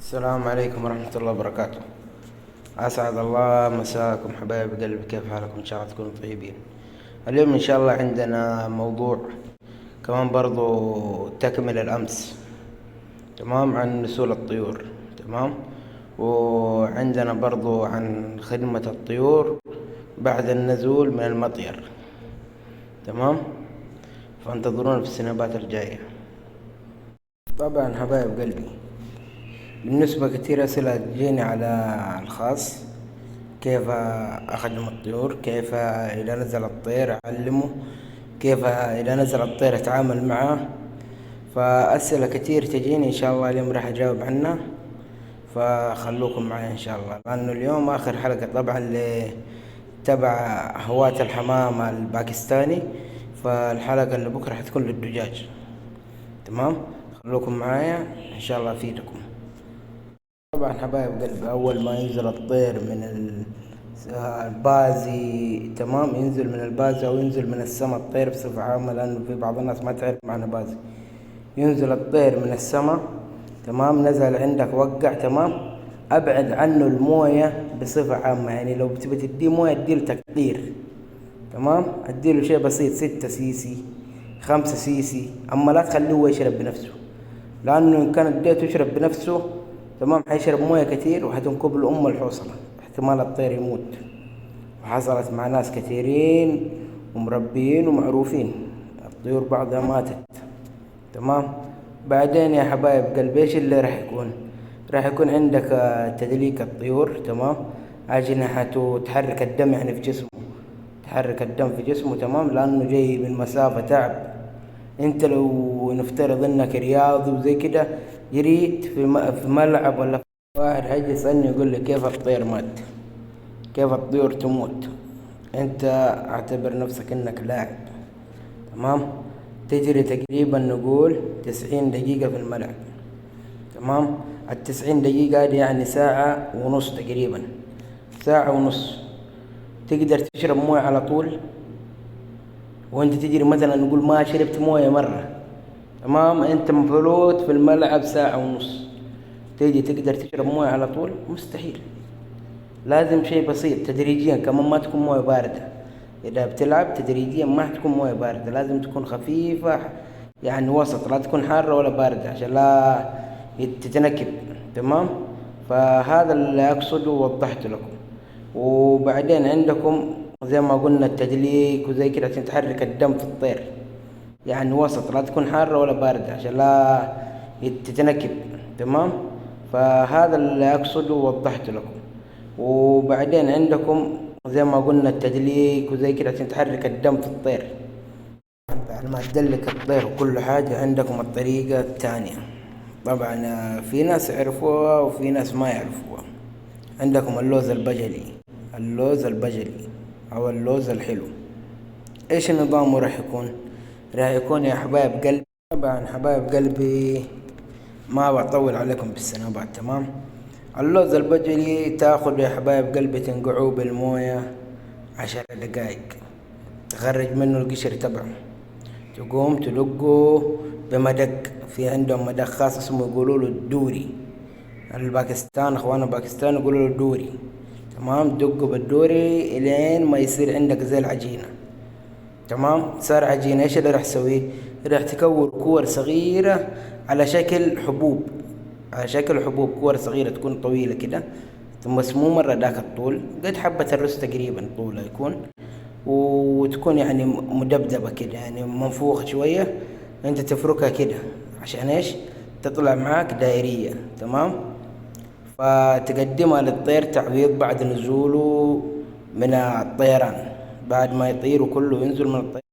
السلام عليكم ورحمة الله وبركاته. أسعد الله مساكم حبايب قلبي، كيف حالكم؟ إن شاء الله تكونوا طيبين. اليوم إن شاء الله عندنا موضوع كمان برضو تكمل الأمس، تمام، عن نسول الطيور، تمام، وعندنا برضو عن خدمة الطيور بعد النزول من المطير، تمام. فانتظرونا في السنابات الجاية. طبعا حبايب قلبي، بالنسبة كتير أسئلة تجيني على الخاص، كيف أخدم الطيور، كيف إذا نزل الطير أعلمه، كيف إذا نزل الطير أتعامل معه. فأسئلة كتير تجيني، إن شاء الله اليوم راح أجاوب عنها، فخلوكم معي إن شاء الله، لأنه اليوم آخر حلقة طبعا تبع هواة الحمام الباكستاني، فالحلقة اللي بكرة حتكون للدجاج، تمام. خلوكم معايا إن شاء الله أفيدكم. طبعا حبايب قلبي، أول ما ينزل الطير من البازي، تمام، ينزل من البازي أو ينزل من السماء الطير بصفة عامة، لأنه في بعض الناس ما تعرف معنى بازي. ينزل الطير من السماء، تمام، نزل عندك وقع، تمام، أبعد عنه الموية بصفة عامة. يعني لو بتبي تديه موية اديله تقدير، تمام، اديله شيء بسيط، 6 سيسي 5 سيسي، أما لا تخليه هو يشرب بنفسه، لأنه إن كان اديته يشرب بنفسه، تمام، حيشرب موية كتير وحتنكب له الحوصلة، احتمال الطير يموت. وحصلت مع ناس كثيرين ومربيين ومعروفين، الطيور بعضها ماتت، تمام. بعدين يا حبايب قلبي، ايش اللي راح يكون؟ راح يكون عندك تدليك الطيور، تمام، أجنحته تحرك الدم يعني في جسمه، تحرك الدم في جسمه، تمام، لأنه جاي من مسافة تعب. انت لو نفترض انك رياضي وزي كده، جريت في ملعب ولا واحد هيجي يسألني يقول لي كيف الطير مات، كيف الطيور تموت، انت اعتبر نفسك انك لاعب، تمام. تجري تقريبا نقول 90 دقيقة في الملعب، تمام. ال90 دقيقة هذه يعني ساعة ونص تقريبا، ساعة ونص. تقدر تشرب موية على طول وانت تجري؟ مثلا نقول ما شربت موية مرة، تمام، انت مفروض في الملعب ساعة ونص، تيجي تقدر تشرب موية على طول؟ مستحيل. لازم شيء بسيط تدريجيا، كمان ما تكون موية باردة. إذا بتلعب تدريجيا ما تكون موية باردة، لازم تكون خفيفة، يعني وسط، لا تكون حارة ولا باردة عشان لا تتنكب، تمام. فهذا اللي أقصده ووضحت لكم. وبعدين عندكم زي ما قلنا التدليك وزي كده عشان تحرك الدم في الطير، يعني وسط، لا تكون حارة ولا باردة عشان لا تتنكب، تمام. فهذا اللي أقصده ووضحت لكم. وبعدين عندكم زي ما قلنا التدليك وزي كده عشان تحرك الدم في الطير. بعد ما تدلك الطير وكل حاجة، عندكم الطريقة الثانية. طبعا في ناس يعرفوها وفي ناس ما يعرفوها. عندكم اللوز البجلي، اللوز البجلي أو اللوز الحلو. إيش نظامه راح يكون؟ راح يكون يا حبايب قلبي، طبعا حبايب قلبي ما بطول عليكم بالسنابات، تمام. اللوز البجلي تاخذ يا حبايب قلبي، تنقعوه بالموية 10 دقايق، تخرج منه القشر تبعه، تقوم تدقه بمدق. في عندهم مدق خاص اسمه يقولوا له الدوري، الباكستان اخوانا باكستان يقولوا له الدوري، تمام. دقه بالدوري الين ما يصير عندك زي العجينة، تمام. صار عجينة، ايش اللي راح تسويه؟ راح تكور كور صغيرة على شكل حبوب، على شكل حبوب، كور صغيرة تكون طويلة كده، ثم بس مو مرة ذاك الطول، قد حبة الرز تقريبا طولها يكون، وتكون يعني مدبدبة كده، يعني منفوخة شوية. انت تفركها كده عشان ايش؟ تطلع معاك دائرية، تمام. فتقدمها للطير تعويض بعد نزوله من الطيران، بعد ما يطير وكله ينزل من الطيران.